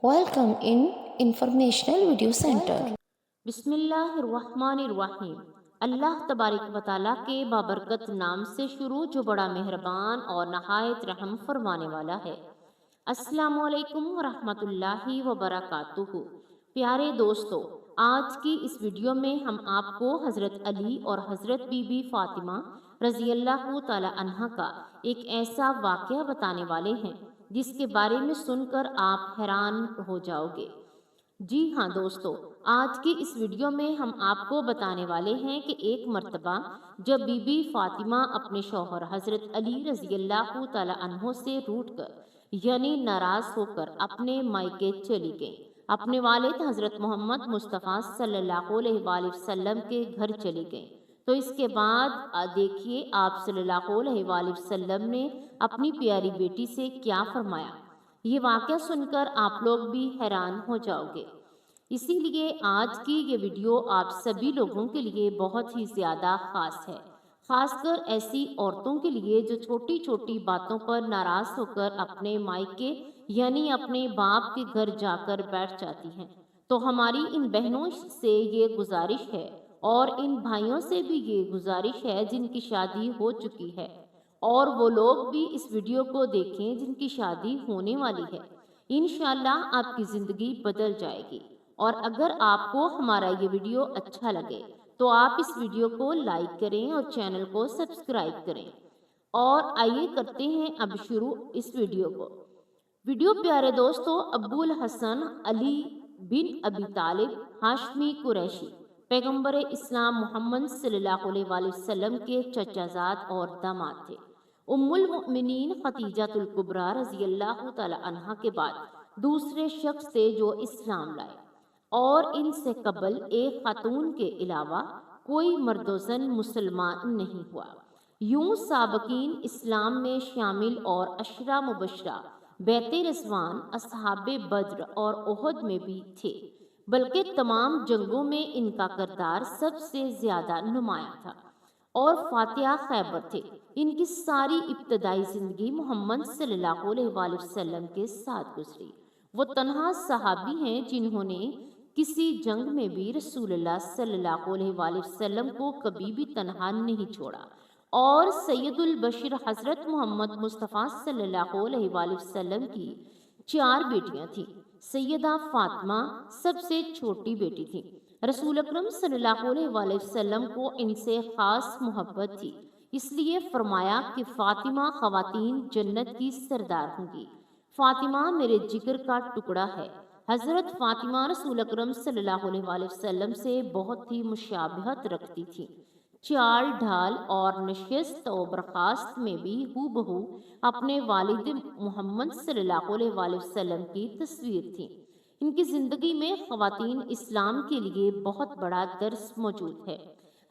Welcome in Informational Video Center. بسم اللہ الرحمن الرحیم۔ اللہ تبارک و تعالیٰ کے بابرکت نام سے شروع جو بڑا مہربان اور نہایت رحم فرمانے والا ہے۔ السلام علیکم ورحمۃ اللہ وبرکاتہ۔ پیارے دوستو، آج کی اس ویڈیو میں ہم آپ کو حضرت علی اور حضرت بی بی فاطمہ رضی اللہ تعالی عنہ کا ایک ایسا واقعہ بتانے والے ہیں جس کے بارے میں سن کر آپ حیران ہو جاؤ گے۔ جی ہاں دوستو، آج کی اس ویڈیو میں ہم آپ کو بتانے والے ہیں کہ ایک مرتبہ جب بی بی فاطمہ اپنے شوہر حضرت علی رضی اللہ تعالی عنہ سے روٹھ کر یعنی ناراض ہو کر اپنے مائکے چلی گئیں، اپنے والد حضرت محمد مصطفیٰ صلی اللہ علیہ وآلہ وسلم کے گھر چلی گئیں، تو اس کے بعد دیکھیے آپ صلی اللہ علیہ وآلہ وسلم نے اپنی پیاری بیٹی سے کیا فرمایا۔ یہ واقعہ سن کر آپ لوگ بھی حیران ہو جاؤ گے، اسی لیے آج کی یہ ویڈیو آپ سبھی لوگوں کے لیے بہت ہی زیادہ خاص ہے، خاص کر ایسی عورتوں کے لیے جو چھوٹی چھوٹی باتوں پر ناراض ہو کر اپنے مائکے یعنی اپنے باپ کے گھر جا کر بیٹھ جاتی ہیں۔ تو ہماری ان بہنوں سے یہ گزارش ہے اور ان بھائیوں سے بھی یہ گزارش ہے جن کی شادی ہو چکی ہے، اور وہ لوگ بھی اس ویڈیو کو دیکھیں جن کی شادی ہونے والی ہے۔ انشاءاللہ آپ کی زندگی بدل جائے گی، اور اگر آپ کو ہمارا یہ ویڈیو اچھا لگے تو آپ اس ویڈیو کو لائک کریں اور چینل کو سبسکرائب کریں۔ اور آئیے کرتے ہیں اب شروع اس ویڈیو کو۔ ویڈیو پیارے دوستو، ابو الحسن علی بن ابی طالب ہاشمی قریشی پیغمبر اسلام محمد صلی اللہ علیہ وآلہ وسلم کے چچا زاد اور داماد تھے۔ ام المؤمنین خدیجہ الکبریٰ رضی اللہ تعالی عنہا کے بعد دوسرے شخص تھے جو اسلام لائے، اور ان سے قبل ایک خاتون کے علاوہ کوئی مرد و زن مسلمان نہیں ہوا۔ یوں سابقین اسلام میں شامل اور عشرہ مبشرہ بیت رضوان، اصحاب بدر اور احد میں بھی تھے، بلکہ تمام جنگوں میں ان کا کردار سب سے زیادہ نمایاں تھا، اور فاتحہ خیبر تھے۔ ان کی ساری ابتدائی زندگی محمد صلی اللہ علیہ وآلہ وسلم کے ساتھ گزری۔ وہ تنہا صحابی ہیں جنہوں نے کسی جنگ میں بھی رسول اللہ صلی اللہ علیہ وآلہ وسلم کو کبھی بھی تنہا نہیں چھوڑا، اور سید البشر حضرت محمد مصطفیٰ صلی اللہ علیہ وآلہ وسلم کی 4 بیٹیاں تھیں۔ سیدہ فاطمہ سب سے چھوٹی بیٹی تھی۔ رسول اکرم صلی اللہ علیہ وآلہ وسلم کو ان سے خاص محبت تھی، اس لیے فرمایا کہ فاطمہ خواتین جنت کی سردار ہوں گی، فاطمہ میرے جگر کا ٹکڑا ہے۔ حضرت فاطمہ رسول اکرم صلی اللہ علیہ وآلہ وسلم سے بہت ہی مشابہت رکھتی تھی، چال ڈھال اور نشست و برخاست میں بھی ہو بہو اپنے والد محمد صلی اللہ علیہ وآلہ وسلم کی تصویر تھی۔ ان کی زندگی میں خواتین اسلام کے لیے بہت بڑا درس موجود ہے۔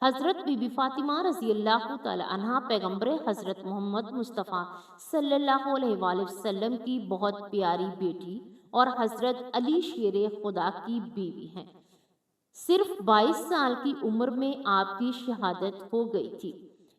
حضرت بی بی فاطمہ رضی اللہ تعالی عنہا پیغمبر حضرت محمد مصطفیٰ صلی اللہ علیہ وآلہ وسلم کی بہت پیاری بیٹی اور حضرت علی شیر خدا کی بیوی ہیں۔ صرف 22 سال کی عمر میں آپ کی شہادت ہو گئی تھی۔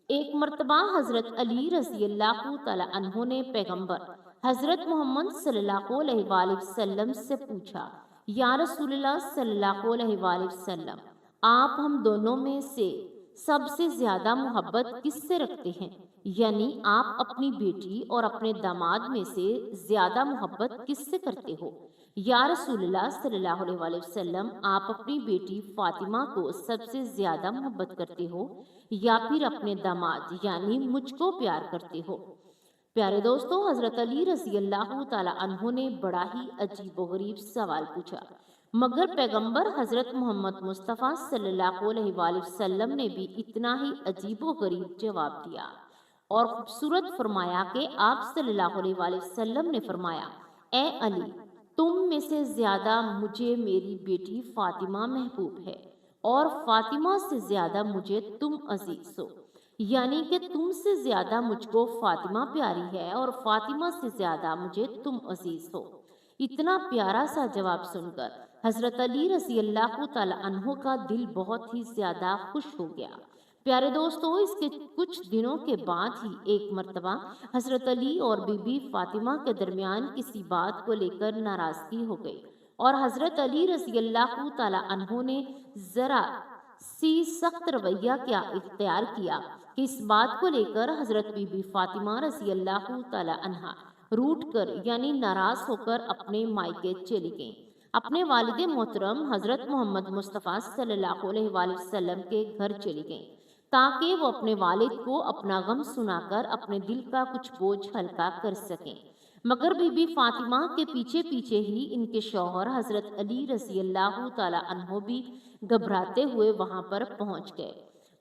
ایک مرتبہ حضرت علی رضی اللہ تعالی عنہ نے پیغمبر حضرت محمد صلی اللہ علیہ وآلہ وسلم سے پوچھا، یا رسول اللہ صلی اللہ علیہ وآلہ وسلم، آپ ہم دونوں میں سے سب سے زیادہ محبت کس سے رکھتے ہیں؟ یعنی آپ اپنی بیٹی اور اپنے داماد میں سے زیادہ محبت کس سے کرتے ہو؟ یا رسول اللہ صلی اللہ علیہ وآلہ وسلم، آپ اپنی بیٹی فاطمہ کو سب سے زیادہ محبت کرتے ہو یا پھر اپنے داماد یعنی مجھ کو پیار کرتے ہو؟ پیارے دوستو، حضرت علی رضی اللہ تعالی عنہ نے بڑا ہی عجیب و غریب سوال پوچھا، مگر پیغمبر حضرت محمد مصطفیٰ صلی اللہ علیہ وآلہ وسلم نے بھی اتنا ہی عجیب و غریب جواب دیا، اور خوبصورت فرمایا کہ آپ صلی اللہ علیہ وآلہ وسلم نے فرمایا، اے علی، تم میں سے زیادہ مجھے میری بیٹی فاطمہ محبوب ہے، اور فاطمہ سے زیادہ مجھے تم عزیز ہو، یعنی کہ تم سے زیادہ مجھ کو فاطمہ پیاری ہے اور فاطمہ سے زیادہ مجھے تم عزیز ہو۔ اتنا پیارا سا جواب سن کر حضرت علی رضی اللہ تعالی عنہ کا دل بہت ہی زیادہ خوش ہو گیا۔ پیارے دوستو، اس کے کچھ دنوں کے بعد ہی ایک مرتبہ حضرت علی اور بی بی فاطمہ کے درمیان کسی بات کو لے کر ناراضگی ہو گئی اور حضرت علی رضی اللہ تعالی عنہ نے ذرا سی سخت رویہ کیا اختیار کیا کہ اس بات کو لے کر حضرت بی بی فاطمہ رضی اللہ تعالی عنہ روٹ کر یعنی ناراض ہو کر اپنے مائکے چلی گئیں، اپنے والد محترم حضرت محمد مصطفیٰ صلی اللہ علیہ وآلہ وسلم کے گھر چلی گئیں تاکہ وہ اپنے والد کو اپنا غم سنا کر اپنے دل کا کچھ بوجھ ہلکا کر سکیں۔ مگر بی بی فاطمہ کے پیچھے پیچھے ہی ان کے شوہر حضرت علی رضی اللہ تعالی عنہ بھی گھبراتے ہوئے وہاں پر پہنچ گئے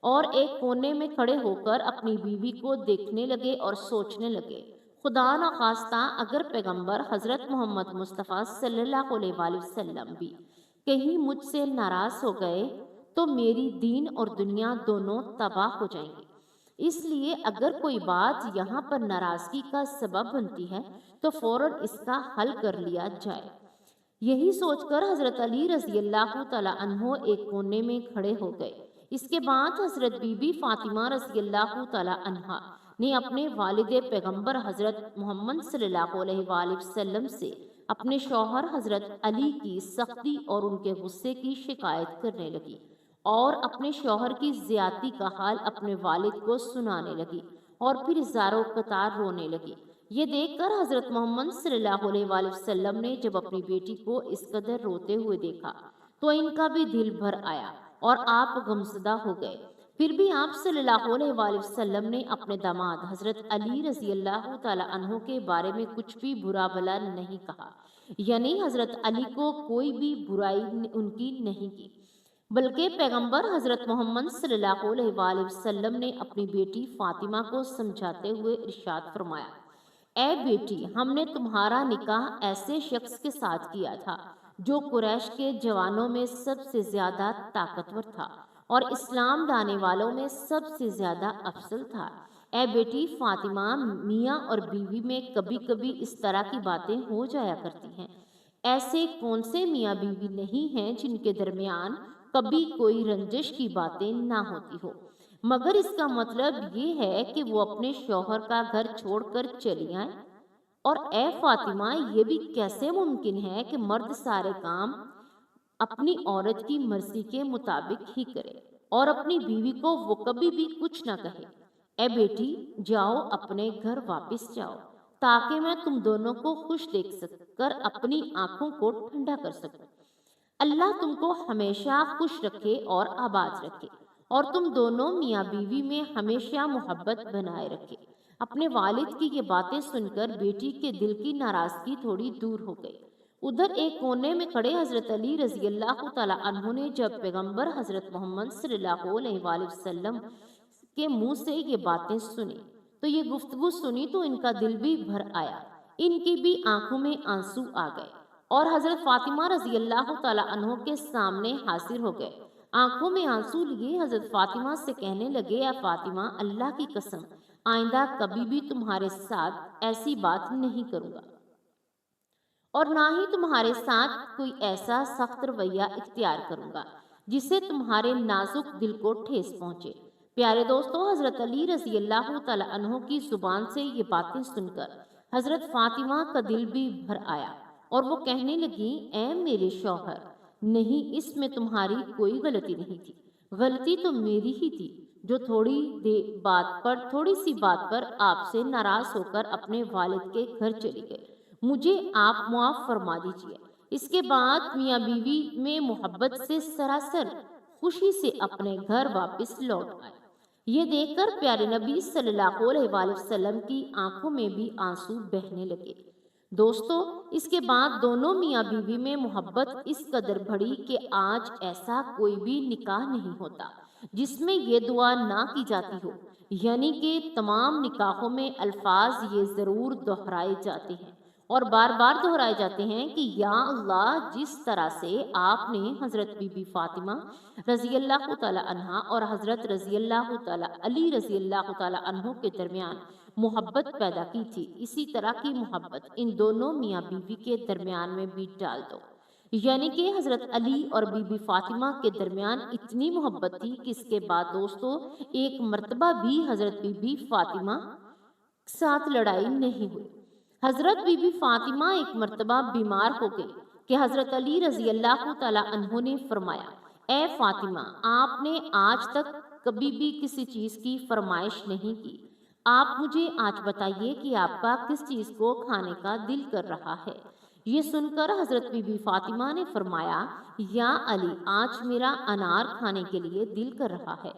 اور ایک کونے میں کھڑے ہو کر اپنی بیوی کو دیکھنے لگے اور سوچنے لگے، خدا نخواستہ اگر پیغمبر حضرت محمد مصطفیٰ صلی اللہ علیہ وآلہ وسلم بھی کہیں مجھ سے ناراض ہو گئے تو میری دین اور دنیا دونوں تباہ ہو جائیں گے، اس لیے اگر کوئی بات یہاں پر ناراضگی کا سبب بنتی ہے تو فوراً اس کا حل کر لیا جائے۔ یہی سوچ کر حضرت علی رضی اللہ تعالی عنہ ایک کونے میں کھڑے ہو گئے۔ اس کے بعد حضرت بی بی فاطمہ رضی اللہ تعالی عنہ نے اپنے والد پیغمبر حضرت محمد صلی اللہ علیہ وآلہ وسلم سے اپنے شوہر حضرت علی کی سختی اور ان کے غصے کی شکایت کرنے لگی اور اپنے شوہر کی زیادتی کا حال اپنے والد کو سنانے لگی اور پھر زاروں قطار رونے لگی۔ یہ دیکھ کر حضرت محمد صلی اللہ علیہ وآلہ وسلم نے جب اپنی بیٹی کو اس قدر روتے ہوئے دیکھا تو ان کا بھی دل بھر آیا اور آپ غمزدہ ہو گئے۔ پھر بھی آپ صلی اللہ علیہ وآلہ وسلم نے اپنے داماد حضرت علی رضی اللہ تعالی عنہ کے بارے میں کچھ بھی برا بھلا نہیں کہا، یعنی حضرت علی کو کوئی بھی برائی ان کی نہیں کی، بلکہ پیغمبر حضرت محمد صلی اللہ علیہ وآلہ وسلم نے اپنی بیٹی فاطمہ کو سمجھاتے ہوئے ارشاد فرمایا، اے بیٹی، ہم نے تمہارا نکاح ایسے شخص کے ساتھ کیا تھا جو قریش کے جوانوں میں سب سے زیادہ طاقتور تھا اور اسلام لانے والوں میں سب سے زیادہ افضل تھا۔ اے بیٹی فاطمہ، میاں اور بیوی میں کبھی کبھی اس طرح کی باتیں ہو جایا کرتی ہیں، ایسے کون سے میاں بیوی نہیں ہیں جن کے درمیان کبھی کوئی رنجش کی باتیں نہ ہوتی ہو، مگر اس کا مطلب یہ ہے کہ وہ اپنے شوہر کا گھر چھوڑ کر چلی آئیں۔ اور اے فاطمہ، یہ بھی کیسے ممکن ہے کہ مرد سارے کام اپنی عورت کی مرضی کے مطابق ہی کرے اور اپنی بیوی کو وہ کبھی بھی کچھ نہ کہے؟ اے بیٹی، جاؤ اپنے گھر واپس جاؤ تاکہ میں تم دونوں کو خوش دیکھ کر اپنی آنکھوں کو ٹھنڈا کر سکوں۔ اللہ تم کو ہمیشہ خوش رکھے اور آباد رکھے اور تم دونوں میاں بیوی میں ہمیشہ محبت بنائے رکھے۔ اپنے والد کی یہ باتیں سن کر بیٹی کے دل کی ناراضگی تھوڑی دور ہو گئی۔ ادھر ایک کونے میں کھڑے حضرت علی رضی اللہ تعالی عنہ نے جب پیغمبر حضرت محمد صلی اللہ علیہ وآلہ وسلم کے منہ سے یہ باتیں سنی تو یہ گفتگو سنی تو ان کا دل بھی بھر آیا، ان کی بھی آنکھوں میں آنسو آ گئے اور حضرت فاطمہ رضی اللہ تعالی عنہ کے سامنے حاضر ہو گئے۔ آنکھوں میں آنسو لیے حضرت فاطمہ سے کہنے لگے، اے فاطمہ، اللہ کی قسم آئندہ کبھی بھی تمہارے ساتھ ایسی بات نہیں کروں گا اور نہ ہی تمہارے ساتھ کوئی ایسا سخت رویہ اختیار کروں گا جس سے تمہارے نازک دل کو ٹھیس پہنچے۔ پیارے دوستو، حضرت علی رضی اللہ تعالی عنہ کی زبان سے یہ باتیں سن کر حضرت فاطمہ کا دل بھی بھر آیا اور وہ کہنے لگی، اے میرے شوہر، نہیں، اس میں تمہاری کوئی غلطی نہیں تھی، غلطی تو میری ہی تھی جو تھوڑی سی بات پر آپ سے ناراض ہو کر اپنے والد کے گھر چلی گئے، مجھے آپ معاف فرما دیجیے۔ اس کے بعد میاں بیوی میں محبت سے سراسر خوشی سے اپنے گھر واپس لوٹ آئے۔ یہ دیکھ کر پیارے نبی صلی اللہ علیہ وآلہ وسلم کی آنکھوں میں بھی آنسو بہنے لگے۔ دوستو، اس کے بعد دونوں میاں بیوی میں محبت اس قدر بڑھی کہ آج ایسا کوئی بھی نکاح نہیں ہوتا جس میں یہ دعا نہ کی جاتی ہو، یعنی کہ تمام نکاحوں میں الفاظ یہ ضرور دہرائے جاتے ہیں اور بار بار دہرائے جاتے ہیں کہ یا اللہ، جس طرح سے آپ نے حضرت بی بی فاطمہ رضی اللہ تعالی عنہ اور حضرت رضی اللہ تعالی علی رضی اللہ تعالی عنہ کے درمیان محبت پیدا کی تھی، اسی طرح کی محبت ان دونوں میاں بیوی کے درمیان میں بھی ڈال دو۔ یعنی کہ حضرت علی اور بی بی فاطمہ کے درمیان اتنی محبت تھی کہ اس کے بعد دوستو ایک مرتبہ بھی حضرت بی بی فاطمہ ساتھ لڑائی نہیں ہوئی۔ حضرت بی بی فاطمہ ایک مرتبہ بیمار ہو گئی کہ حضرت علی رضی اللہ تعالیٰ عنہ نے فرمایا، اے فاطمہ، آپ نے آج تک کبھی بھی کسی چیز کی فرمائش نہیں کی، آپ مجھے آج بتائیے کہ آپ کا کس چیز کو کھانے کا دل کر رہا ہے۔ یہ سن کر حضرت بی بی فاطمہ نے فرمایا، یا علی، آج میرا انار کھانے کے لیے دل کر رہا ہے۔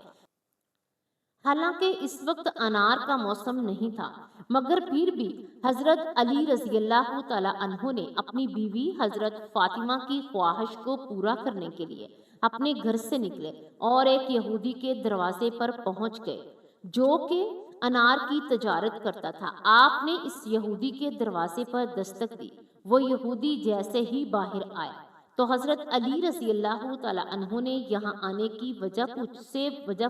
حالانکہ اس وقت انار کا موسم نہیں تھا، مگر پھر بھی حضرت علی رضی اللہ تعالیٰ عنہ نے اپنی بیوی حضرت فاطمہ کی خواہش کو پورا کرنے کے لیے اپنے گھر سے نکلے اور ایک یہودی کے دروازے پر پہنچ گئے جو کہ انار کی تجارت کرتا تھا۔ آپ نے اس یہودی کے دروازے پر دستک دی۔ وہ یہودی جیسے ہی باہر آیا تو حضرت علی رضی اللہ تعالیٰ عنہ نے یہاں آنے کی وجہ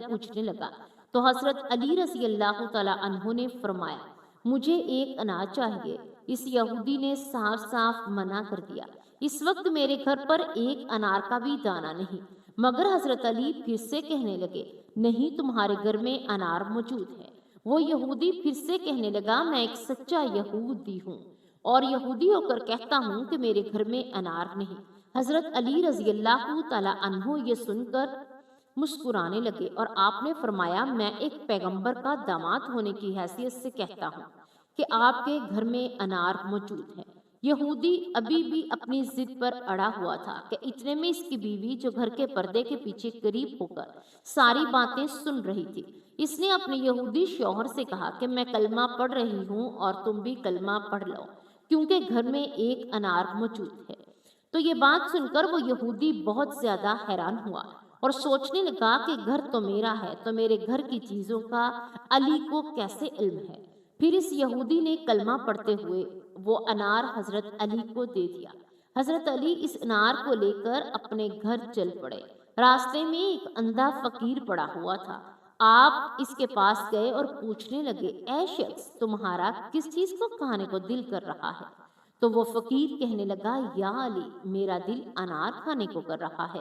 پوچھنے لگا تو حضرت علی رضی اللہ تعالیٰ عنہ نے فرمایا، مجھے ایک انار چاہیے۔ اس یہودی نے صاف صاف منع کر دیا، اس وقت میرے گھر پر ایک انار کا بھی دانہ نہیں، مگر حضرت علی پھر سے کہنے لگے، نہیں، تمہارے گھر میں انار موجود ہے۔ وہ یہودی پھر سے کہنے لگا، میں ایک سچا یہودی ہوں اور یہودی ہو کر کہتا ہوں کہ میرے گھر میں انار نہیں۔ حضرت علی رضی اللہ تعالیٰ عنہ یہ سن کر مسکرانے لگے اور آپ نے فرمایا، میں ایک پیغمبر کا داماد ہونے کی حیثیت سے کہتا ہوں کہ آپ کے گھر میں انار موجود ہے۔ یہودی ابھی بھی اپنی ضد پر اڑا ہوا تھا کہ اتنے میں اس کی بیوی جو گھر کے پردے کے پیچھے قریب ہو کر ساری باتیں سن رہی تھی، اس نے اپنے یہودی شوہر سے کہا کہ میں کلمہ پڑھ رہی ہوں اور تم بھی کلمہ پڑھ لو کیونکہ گھر میں ایک انار موجود ہے۔ تو یہ بات سن کر وہ یہودی بہت زیادہ حیران ہوا اور سوچنے لگا کہ گھر تو میرا ہے تو میرے گھر کی چیزوں کا علی کو کیسے علم ہے۔ پھر اس یہودی نے کلمہ پڑھتے ہوئے وہ انار حضرت علی کو دے دیا۔ حضرت علی اس انار کو لے کر اپنے گھر چل پڑے۔ راستے میں ایک اندھا فقیر پڑا ہوا تھا۔ آپ اس کے پاس گئے اور پوچھنے لگے، اے شخص، تمہارا کس چیز کو کھانے کو دل کر رہا ہے؟ تو وہ فقیر کہنے لگا، یا علی، میرا دل انار کھانے کو کر رہا ہے۔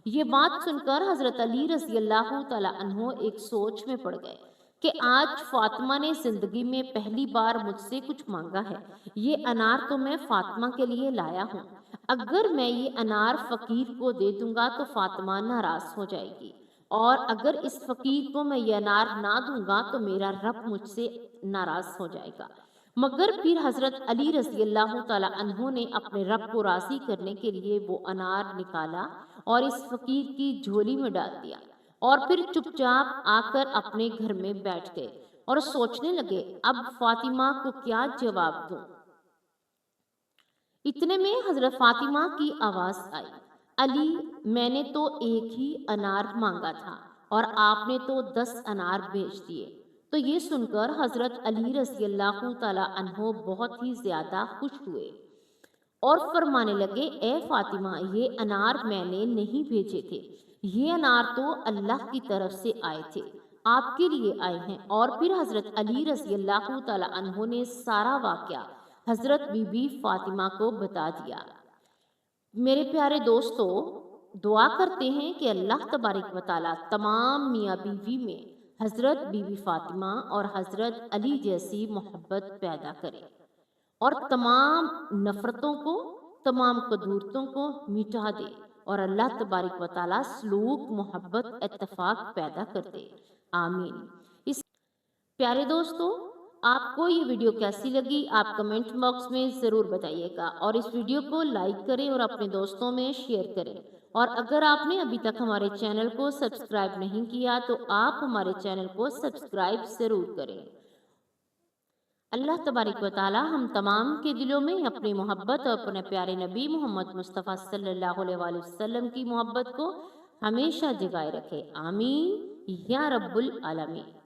یہ بات سن کر حضرت علی رضی اللہ تعالیٰ عنہ ایک سوچ میں پڑ گئے کہ آج فاطمہ نے زندگی میں پہلی بار مجھ سے کچھ مانگا ہے، یہ انار تو میں فاطمہ کے لیے لایا ہوں، اگر میں یہ انار فقیر کو دے دوں گا تو فاطمہ ناراض ہو جائے گی، اور اگر اس فقیر کو میں یہ انار نہ دوں گا تو میرا رب مجھ سے ناراض ہو جائے گا۔ مگر پھر حضرت علی رضی اللہ تعالیٰ عنہ نے اپنے رب کو راضی کرنے کے لیے وہ انار نکالا اور اس فقیر کی جھولی میں ڈال دیا اور پھر چپ چاپ آ کر اپنے گھر میں بیٹھ گئے اور سوچنے لگے، اب فاطمہ کو کیا جواب دوں۔ اتنے میں حضرت فاطمہ کی آواز آئی، علی، میں نے تو ایک ہی انار مانگا تھا اور آپ نے تو 10 انار بھیج دیے۔ تو یہ سن کر حضرت علی رضی اللہ تعالیٰ عنہ بہت ہی زیادہ خوش ہوئے اور فرمانے لگے، اے فاطمہ، یہ انار میں نے نہیں بھیجے تھے، یہ انار تو اللہ کی طرف سے آئے تھے، آپ کے لیے آئے ہیں۔ اور پھر حضرت علی رضی اللہ تعالیٰ عنہ نے سارا واقعہ حضرت بی بی فاطمہ کو بتا دیا۔ میرے پیارے دوستو، دعا کرتے ہیں کہ اللہ تبارک و تعالیٰ تمام میاں بیوی میں حضرت بی بی فاطمہ اور حضرت علی جیسی محبت پیدا کرے اور تمام نفرتوں کو، تمام قدورتوں کو مٹا دے اور اللہ تبارک و تعالیٰ سلوک، محبت، اتفاق پیدا کر دے، آمین۔ اس پیارے دوستو، آپ کو یہ ویڈیو کیسی لگی آپ کمنٹ باکس میں ضرور بتائیے گا اور اس ویڈیو کو لائک کریں اور اپنے دوستوں میں شیئر کریں، اور اگر آپ نے ابھی تک ہمارے چینل کو سبسکرائب نہیں کیا تو آپ ہمارے چینل کو سبسکرائب ضرور کریں۔ اللہ تبارک و تعالیٰ ہم تمام کے دلوں میں اپنی محبت اور اپنے پیارے نبی محمد مصطفیٰ صلی اللہ علیہ وآلہ وسلم کی محبت کو ہمیشہ جگائے رکھے، آمین یا رب العالمین۔